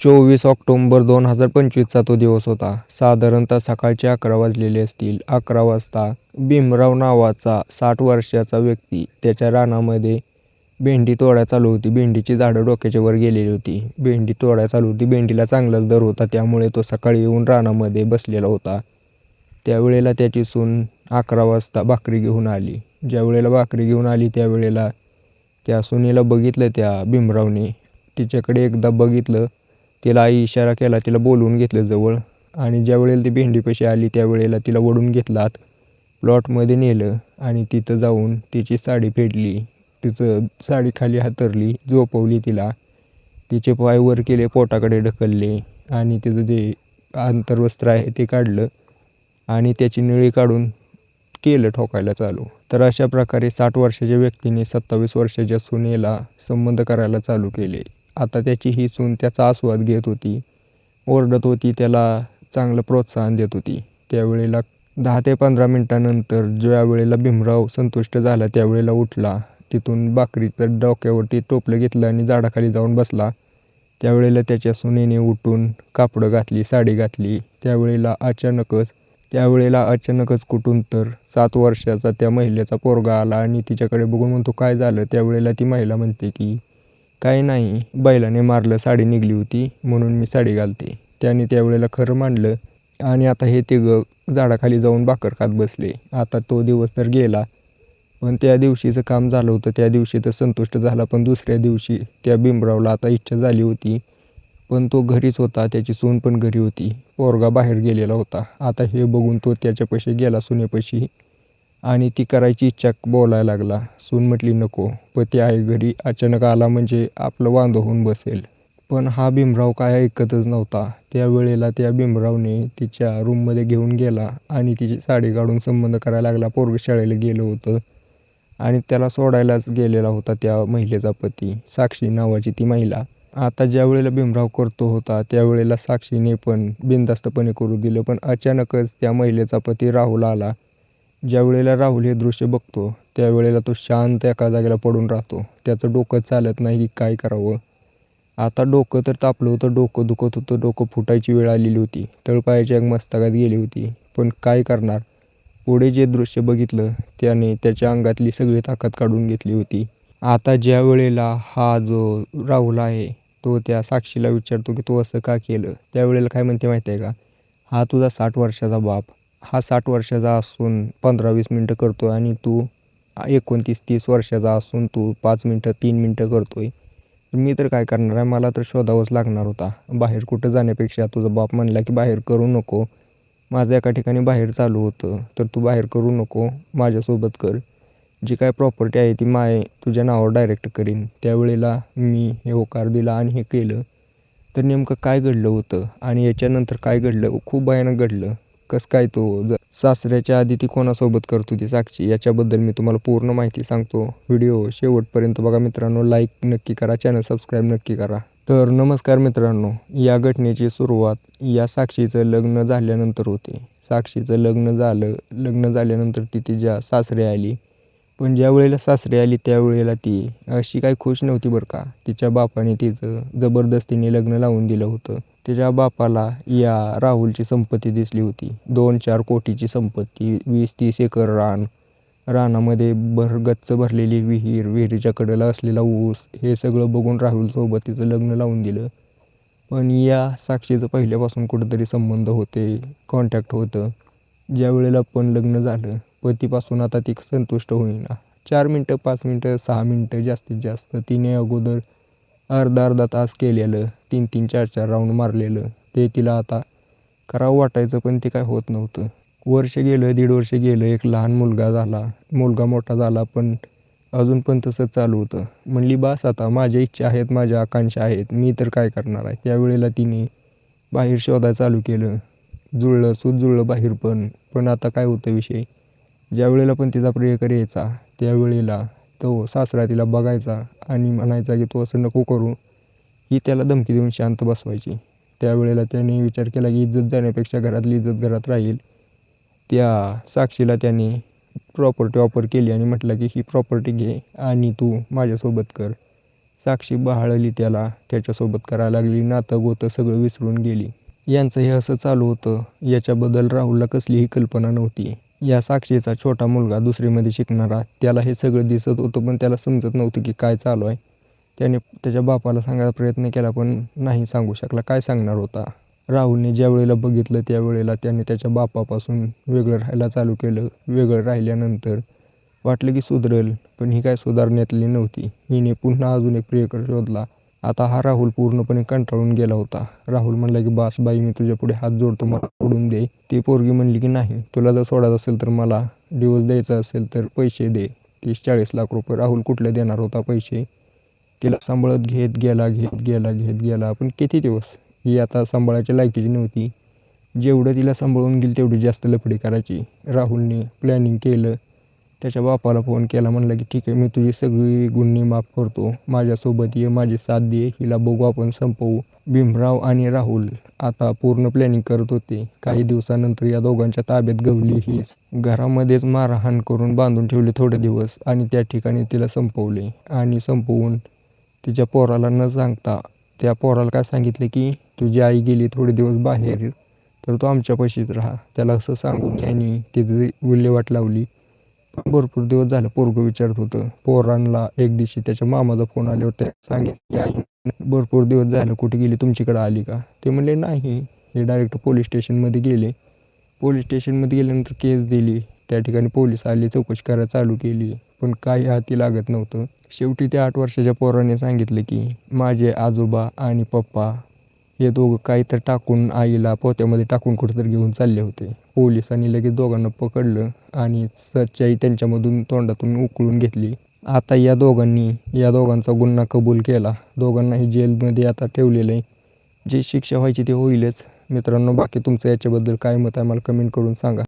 24 October 2025चा तो दिवस होता. साधारणतः सकाळचे 11 वाजलेले असतील. 11 वाजता भीमराव नावाचा 60 वर्षाचा व्यक्ती त्याच्या रानामध्ये भेंडी तोडायला चालू होती. भेंडीची झाडं डोक्याच्या वर गेलेली होती. भेंडी तोडायला चालू होती. भेंडीला चांगलाच दर होता, त्यामुळे तो सकाळी येऊन रानामध्ये बसलेला होता. त्यावेळेला त्याची सून 11 वाजता भाकरी घेऊन आली. ज्यावेळेला भाकरी घेऊन आली त्यावेळेला त्या सुनेला बघितलं त्या भीमरावने. तिच्याकडे एकदा बघितलं, तिला इशारा केला, तिला बोलवून घेतलं जवळ आणि ज्यावेळेला ती भेंडीपाशी आली त्यावेळेला तिला ओढून घेतलं आत प्लॉटमध्ये नेलं आणि तिथं जाऊन तिची साडी फेडली. तिचं साडी खाली हातरली, झोपवली तिला. तिचे पाय वर केले, पोटाकडे ढकलले आणि तिचं जे अंतर्वस्त्र आहे ते काढलं आणि त्याची नळी काढून केलं ठोकायला चालू. तर अशा प्रकारे 60 वर्षाच्या व्यक्तीने 27 वर्षाच्या सुनेला संबंध करायला चालू केले. आता त्याची ही सून त्याचा आस्वाद घेत होती, ओरडत होती, त्याला चांगलं प्रोत्साहन देत होती. त्यावेळेला 10 ते 15 मिनटानंतर ज्या वेळेला भीमराव संतुष्ट झाला त्यावेळेला उठला. तिथून भाकरीचं डोक्यावरती टोपलं घेतलं आणि झाडाखाली जाऊन बसला. त्यावेळेला त्याच्या सुनेने उठून कापडं घातली, साडी घातली. त्यावेळेला अचानकच कुठून तर 7 वर्षाचा त्या महिलेचा पोरगा आला आणि तिच्याकडे बघून म्हणतो, काय झालं? त्यावेळेला ती महिला म्हणते की काही नाही, बैलाने मारलं, साडी निघली होती म्हणून मी साडी घालते. त्याने त्यावेळेला खरं मानलं आणि आता हे तिघं झाडाखाली जाऊन भाकर खात बसले. आता तो दिवस तर गेला, पण त्या दिवशीचं काम झालं होतं. त्या दिवशी तर संतुष्ट झाला, पण दुसऱ्या दिवशी त्या भीमरावला आता इच्छा झाली होती, पण तो घरीच होता. त्याची सून पण घरी होती, पोरगा बाहेर गेलेला होता. आता हे बघून तो त्याच्यापाशी गेला, सुनेपाशी, आणि ती करायची इच्छा बोलायला लागला. सून म्हटली नको, पती आहे घरी, अचानक आला म्हणजे आपलं वांदं होऊन बसेल. पण हा भीमराव काय ऐकतच नव्हता. त्यावेळेला त्या भीमरावने तिच्या रूममध्ये घेऊन गेला आणि तिची साडी काढून संबंध करायला लागला. पोरगं शाळेला गेलं होतं आणि त्याला सोडायलाच गेलेला होता त्या महिलेचा पती, साक्षी नावाची ती महिला. आता ज्यावेळेला भीमराव करतो होता त्यावेळेला साक्षीने पण बिनधास्तपणे करू दिलं, पण अचानकच त्या महिलेचा पती राहुल आला. ज्यावेळेला राहुल हे दृश्य बघतो त्यावेळेला तो शांत एका जागेला पडून राहतो. त्याचं डोकं चालत नाही की काय करावं. आता डोकं तर तापलं होतं, डोकं दुखत होतं, डोकं फुटायची वेळ आलेली होती, तळपायाची आग मस्तकात गेली होती. पण काय करणार? पुढे जे दृश्य बघितलं त्याने त्याच्या अंगातली सगळी ताकद काढून घेतली होती. आता ज्या वेळेला हा जो राहुल आहे तो त्या साक्षीला विचारतो की तू असं का केलं? त्यावेळेला काय म्हणते माहिती आहे का? हा तुझा 60 वर्षाचा बाप, हा 60 वर्षाचा असून 15-20 मिनटं करतो आणि तू 29-30 वर्षाचा असून तू 5 मिनटं 3 मिनटं करतोय. मी तर काय करणार आहे, मला तर शोधावंच लागणार होता. बाहेर कुठं जाण्यापेक्षा तुझा बाप म्हणला की बाहेर करू नको, माझं एका ठिकाणी बाहेर चालू होतं, तर तू बाहेर करू नको, माझ्यासोबत कर. जी काय प्रॉपर्टी आहे ती तुझ्या नावावर डायरेक्ट करीन. त्यावेळेला मी हे होकार दिला आणि हे केलं. तर नेमकं काय घडलं होतं आणि याच्यानंतर काय घडलं? खूप भयानक घडलं. कसं काय तो सासऱ्याच्या आधी ती कोणासोबत करत होती साक्षी, याच्याबद्दल मी तुम्हाला पूर्ण माहिती सांगतो. व्हिडिओ शेवटपर्यंत बघा मित्रांनो. लाईक नक्की करा, चॅनल सबस्क्राईब नक्की करा. तर नमस्कार मित्रांनो, या घटनेची सुरुवात या साक्षीचं लग्न झाल्यानंतर होते. साक्षीचं लग्न झालं. लग्न झाल्यानंतर ती तिच्या सासरी आली. पण ज्या वेळेला सासरी आली त्यावेळेला ती अशी काही खुश नव्हती बरं का. तिच्या बापाने तिचं जबरदस्तीने लग्न लावून दिलं होतं. तिच्या बापाला या राहुलची संपत्ती दिसली होती, 2-4 कोटीची संपत्ती, 20-30 एकर रान, रानामध्ये गच्च भरलेली विहीर, विहिरीच्या कडेला असलेला ऊस, हे सगळं बघून राहुलसोबत तिचं लग्न लावून दिलं. पण या साक्षीचं पहिल्यापासून कुठंतरी संबंध होते, कॉन्टॅक्ट होतं. ज्या वेळेला पण लग्न झालं पतीपासून आता ती संतुष्ट होईना. 4 मिनटं, 5 मिनटं, 6 मिनटं जास्तीत जास्त. तिने अगोदर अर्धा तास केलेलं, 3-3, 4-4 राऊंड मारलेलं, ते तिला आता करावं वाटायचं, पण ते काय होत नव्हतं. वर्ष गेलं, 1.5 वर्ष गेलं, एक लहान मुलगा झाला, मुलगा मोठा झाला, पण अजून पण तसंच चालू होतं. म्हणली बास आता, माझ्या इच्छा आहेत, माझ्या आकांक्षा आहेत, मी तर काय करणार आहे. त्यावेळेला तिने बाहेर शोधायला चालू केलं. जुळलं बाहेर पण आता काय होतं विषय, ज्या वेळेला पण तिचा प्रियकर यायचा त्यावेळेला तो सासरा तिला बघायचा आणि म्हणायचा की तू असं नको करू, ही त्याला धमकी देऊन शांत बसवायची. त्यावेळेला त्याने विचार केला की इज्जत जाण्यापेक्षा घरातली इज्जत घरात राहील. त्या साक्षीला त्याने प्रॉपर्टी ऑफर केली आणि म्हटलं की ही प्रॉपर्टी घे आणि तू माझ्यासोबत कर. साक्षी बहाळली त्याला त्याच्यासोबत करायला लागली. नातं गोतं सगळं विसरून गेली. यांचं हे असं चालू होतं. याच्याबद्दल राहुलला कसलीही कल्पना नव्हती. या साक्षीचा छोटा मुलगा दुसरीमध्ये शिकणारा, त्याला हे सगळं दिसत होतं, पण त्याला समजत नव्हतं की काय चालू आहे. त्याने त्याच्या बापाला सांगायचा प्रयत्न केला, पण नाही सांगू शकला. काय सांगणार होता. राहुलने ज्या वेळेला बघितलं त्यावेळेला त्याने त्याच्या बापापासून वेगळं राहायला चालू केलं. वेगळं राहिल्यानंतर वाटलं की सुधरेल, पण ही काय सुधारण्यातली नव्हती. हिने पुन्हा अजून एक प्रियकर शोधला. आता हा राहुल पूर्णपणे कंटाळून गेला होता. राहुल म्हणला की बास बाई, मी तुझ्या पुढे हात जोडतो, मला सोडून दे. ती पोरगी म्हणली की नाही, तुला जर सोडायचं असेल तर मला डिवोर्स द्यायचा असेल तर पैसे दे. 30-40 लाख रुपये. राहुल कुठले देणार होता पैसे. तिला सांभाळत घेत गेला. पण किती दिवस. ही आता सांभाळायच्या लायकीची नव्हती. जेवढं तिला सांभाळून गेली तेवढी जास्त लफडी करायची. राहुलने प्लॅनिंग केलं. त्याच्या बापाला फोन केला. म्हणलं की ठीक आहे, मी तुझी सगळी गुन्हे माफ करतो. माझ्यासोबत ये, माझी साथ दे, हिला बघू आपण संपवू. भीमराव आणि राहुल आता पूर्ण प्लॅनिंग करत होते. काही दिवसानंतर या दोघांच्या ताब्यात गवली ही. घरामध्येच मारहाण करून बांधून ठेवले थोडे दिवस आणि त्या ठिकाणी तिला संपवले. आणि संपवून तिच्या पोराला न सांगता त्या पोराला काय सांगितले की तुझी आई गेली थोडे दिवस बाहेर, तर तू आमच्यापाशीच राहा. त्याला असं सांगून यांनी तिची विल्हेवाट लावली. भरपूर दिवस झालं पोरगं विचारत होतं. पोरांना एक दिवशी त्याच्या मामाचा फोन आल्यावर त्या सांगितलं की आई भरपूर दिवस झालं, कुठे गेली, तुमच्याकडे आली का. ते म्हणले नाही. हे डायरेक्ट पोलीस स्टेशनमध्ये गेले. पोलीस स्टेशनमध्ये गेल्यानंतर केस दिली. त्या ठिकाणी पोलीस आले, चौकशी करायला चालू केली, पण काही हाती लागत नव्हतं. शेवटी त्या 8 वर्षाच्या पोराने सांगितलं की माझे आजोबा आणि पप्पा हे दोघं काहीतरी टाकून आईला पोत्यामध्ये टाकून कुठेतरी घेऊन चालले होते. पोलिसांनी लगेच दोघांना पकडलं आणि सच्चाई त्यांच्यामधून तोंडातून उकळून घेतली. आता या दोघांचा गुन्हा कबूल केला. दोघांनाही जेलमध्ये आता ठेवलेलं आहे. जी शिक्षा व्हायची ते होईलच. मित्रांनो, बाकी तुमचं याच्याबद्दल काय मत आहे मला कमेंट करून सांगा.